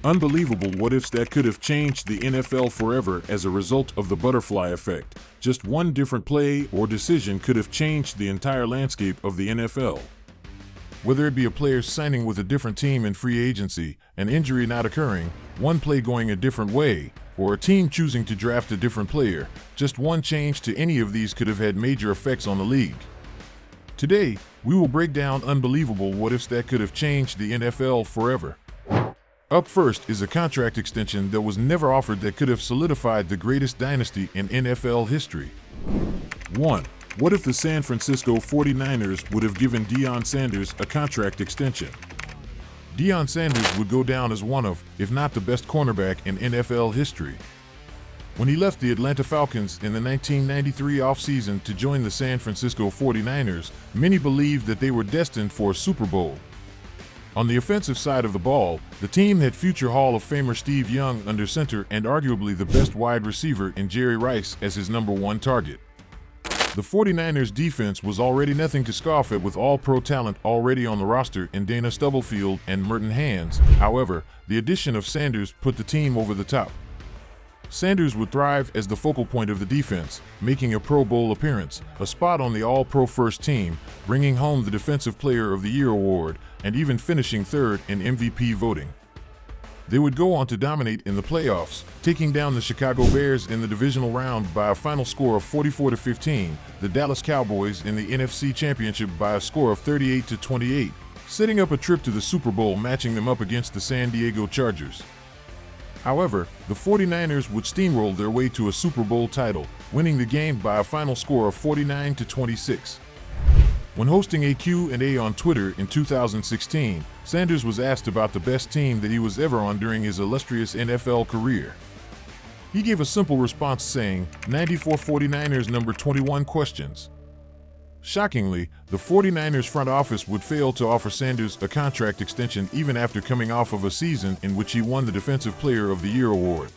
Unbelievable what-ifs that could have changed the NFL forever as a result of the butterfly effect. Just one different play or decision could have changed the entire landscape of the NFL. Whether it be a player signing with a different team in free agency, an injury not occurring, one play going a different way, or a team choosing to draft a different player, just one change to any of these could have had major effects on the league. Today, we will break down unbelievable what-ifs that could have changed the NFL forever. Up first is a contract extension that was never offered that could have solidified the greatest dynasty in NFL history. 1. What if the San Francisco 49ers would have given Deion Sanders a contract extension? Deion Sanders would go down as one of, if not the best cornerback in NFL history. When he left the Atlanta Falcons in the 1993 offseason to join the San Francisco 49ers, many believed that they were destined for a Super Bowl. On the offensive side of the ball, the team had future Hall of Famer Steve Young under center and arguably the best wide receiver in Jerry Rice as his #1 target. The 49ers defense was already nothing to scoff at with all-pro talent already on the roster in Dana Stubblefield and Merton Hands. However, the addition of Sanders put the team over the top. Sanders would thrive as the focal point of the defense, making a Pro Bowl appearance, a spot on the All-Pro First Team, bringing home the Defensive Player of the Year award, and even finishing third in MVP voting. They would go on to dominate in the playoffs, taking down the Chicago Bears in the divisional round by a final score of 44-15, the Dallas Cowboys in the NFC Championship by a score of 38-28, setting up a trip to the Super Bowl matching them up against the San Diego Chargers. However, the 49ers would steamroll their way to a Super Bowl title, winning the game by a final score of 49-26. When hosting a Q&A on Twitter in 2016, Sanders was asked about the best team that he was ever on during his illustrious NFL career. He gave a simple response saying, 94 49ers number 21 questions. Shockingly, the 49ers front office would fail to offer Sanders a contract extension even after coming off of a season in which he won the Defensive Player of the Year award.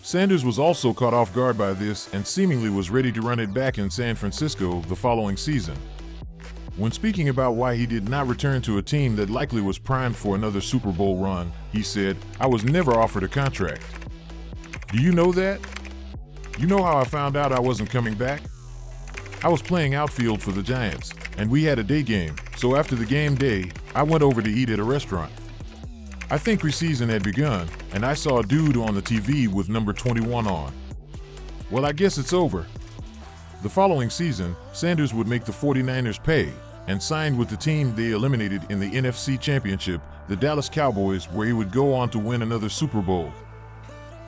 Sanders was also caught off guard by this and seemingly was ready to run it back in San Francisco the following season. When speaking about why he did not return to a team that likely was primed for another Super Bowl run, he said, "I was never offered a contract. Do you know that? You know how I found out I wasn't coming back? I was playing outfield for the Giants, and we had a day game, so after the game day, I went over to eat at a restaurant. I think preseason had begun, and I saw a dude on the TV with number 21 on. Well, I guess it's over." The following season, Sanders would make the 49ers pay, and signed with the team they eliminated in the NFC Championship, the Dallas Cowboys, where he would go on to win another Super Bowl.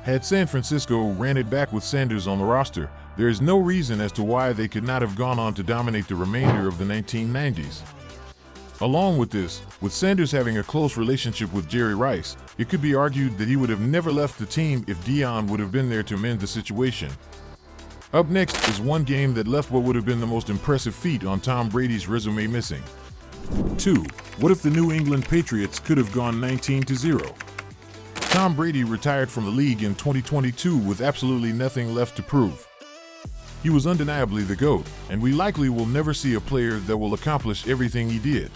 Had San Francisco ran it back with Sanders on the roster, there is no reason as to why they could not have gone on to dominate the remainder of the 1990s. Along with this, with Sanders having a close relationship with Jerry Rice, it could be argued that he would have never left the team if Deion would have been there to mend the situation. Up next is one game that left what would have been the most impressive feat on Tom Brady's resume missing. 2. What if the New England Patriots could have gone 19-0? Tom Brady retired from the league in 2022 with absolutely nothing left to prove. He was undeniably the GOAT, and we likely will never see a player that will accomplish everything he did.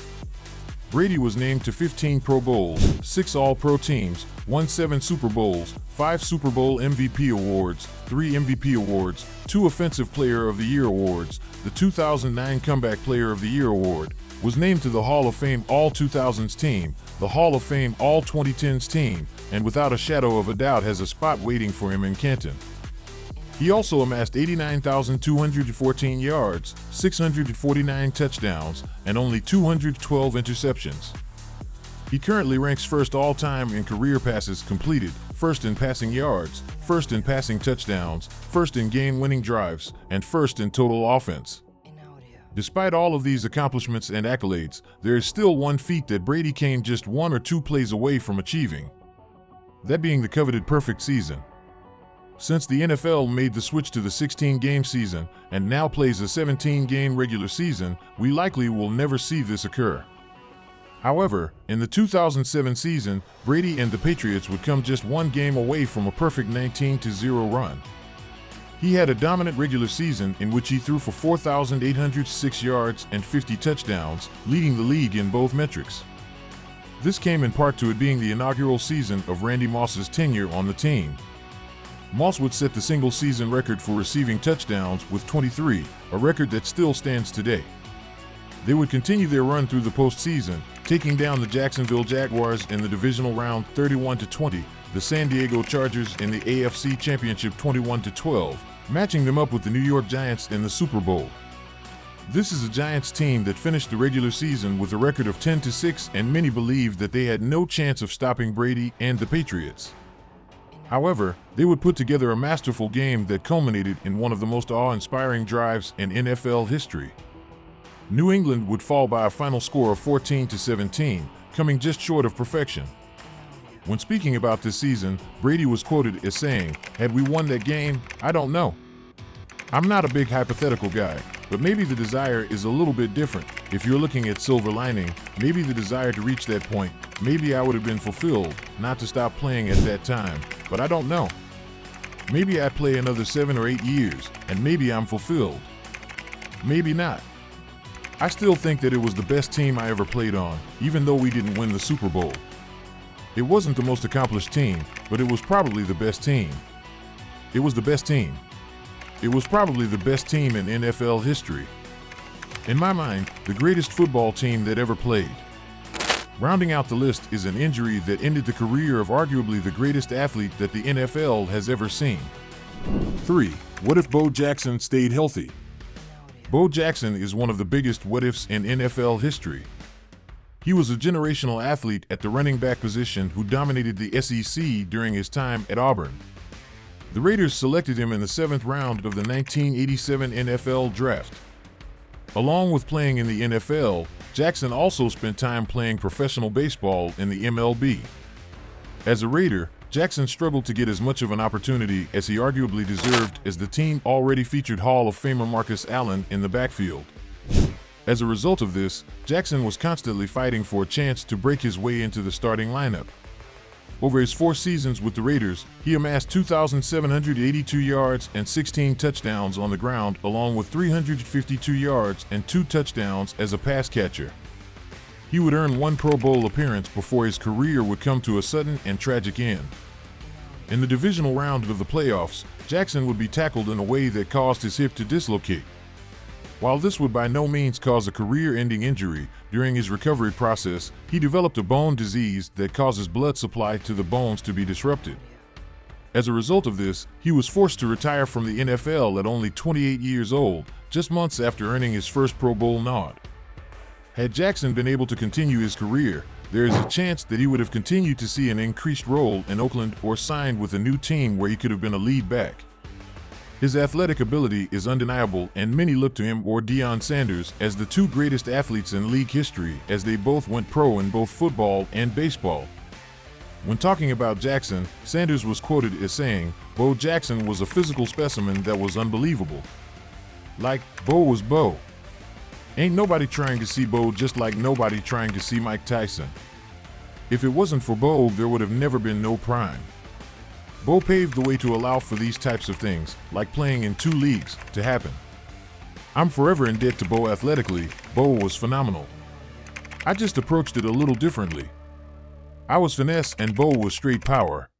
Brady was named to 15 Pro Bowls, 6 All-Pro teams, won 7 Super Bowls, 5 Super Bowl MVP awards, 3 MVP awards, 2 Offensive Player of the Year awards, the 2009 Comeback Player of the Year award, was named to the Hall of Fame All-2000s team, the Hall of Fame All-2010s team, and without a shadow of a doubt has a spot waiting for him in Canton. He also amassed 89,214 yards, 649 touchdowns, and only 212 interceptions. He currently ranks first all-time in career passes completed, first in passing yards, first in passing touchdowns, first in game-winning drives, and first in total offense. Despite all of these accomplishments and accolades, there is still one feat that Brady came just 1 or 2 plays away from achieving. That being the coveted perfect season. Since the NFL made the switch to the 16-game season and now plays a 17-game regular season, we likely will never see this occur. However, in the 2007 season, Brady and the Patriots would come just 1 game away from a perfect 19-0 run. He had a dominant regular season in which he threw for 4,806 yards and 50 touchdowns, leading the league in both metrics. This came in part to it being the inaugural season of Randy Moss's tenure on the team. Moss would set the single-season record for receiving touchdowns with 23, a record that still stands today. They would continue their run through the postseason, taking down the Jacksonville Jaguars in the divisional round 31-20, the San Diego Chargers in the AFC Championship 21-12, matching them up with the New York Giants in the Super Bowl. This is a Giants team that finished the regular season with a record of 10-6, and many believed that they had no chance of stopping Brady and the Patriots. However, they would put together a masterful game that culminated in one of the most awe-inspiring drives in NFL history. New England would fall by a final score of 14-17, coming just short of perfection. When speaking about this season, Brady was quoted as saying, "Had we won that game, I don't know. I'm not a big hypothetical guy, but maybe the desire is a little bit different. If you're looking at silver lining, maybe the desire to reach that point, maybe I would have been fulfilled, not to stop playing at that time, but I don't know. Maybe I play another 7 or 8 years, and maybe I'm fulfilled. Maybe not. I still think that it was the best team I ever played on, even though we didn't win the Super Bowl. It wasn't the most accomplished team, but it was probably the best team. It was the best team. It was probably the best team in NFL history. In my mind, the greatest football team that ever played." Rounding out the list is an injury that ended the career of arguably the greatest athlete that the NFL has ever seen. 3. What if Bo Jackson stayed healthy? Bo Jackson is one of the biggest what-ifs in NFL history. He was a generational athlete at the running back position who dominated the SEC during his time at Auburn. The Raiders selected him in the 7th round of the 1987 NFL Draft. Along with playing in the NFL, Jackson also spent time playing professional baseball in the MLB. As a Raider, Jackson struggled to get as much of an opportunity as he arguably deserved, as the team already featured Hall of Famer Marcus Allen in the backfield. As a result of this, Jackson was constantly fighting for a chance to break his way into the starting lineup. Over his 4 seasons with the Raiders, he amassed 2,782 yards and 16 touchdowns on the ground, along with 352 yards and 2 touchdowns as a pass catcher. He would earn 1 Pro Bowl appearance before his career would come to a sudden and tragic end. In the divisional round of the playoffs, Jackson would be tackled in a way that caused his hip to dislocate. While this would by no means cause a career-ending injury, during his recovery process, he developed a bone disease that causes blood supply to the bones to be disrupted. As a result of this, he was forced to retire from the NFL at only 28 years old, just months after earning his first Pro Bowl nod. Had Jackson been able to continue his career, there is a chance that he would have continued to see an increased role in Oakland or signed with a new team where he could have been a lead back. His athletic ability is undeniable, and many look to him or Deion Sanders as the 2 greatest athletes in league history, as they both went pro in both football and baseball. When talking about Jackson, Sanders was quoted as saying, "Bo Jackson was a physical specimen that was unbelievable. Like, Bo was Bo. Ain't nobody trying to see Bo, just like nobody trying to see Mike Tyson. If it wasn't for Bo, there would have never been no Prime. Bo paved the way to allow for these types of things, like playing in 2 leagues, to happen. I'm forever in debt to Bo athletically. Bo was phenomenal. I just approached it a little differently. I was finesse and Bo was straight power.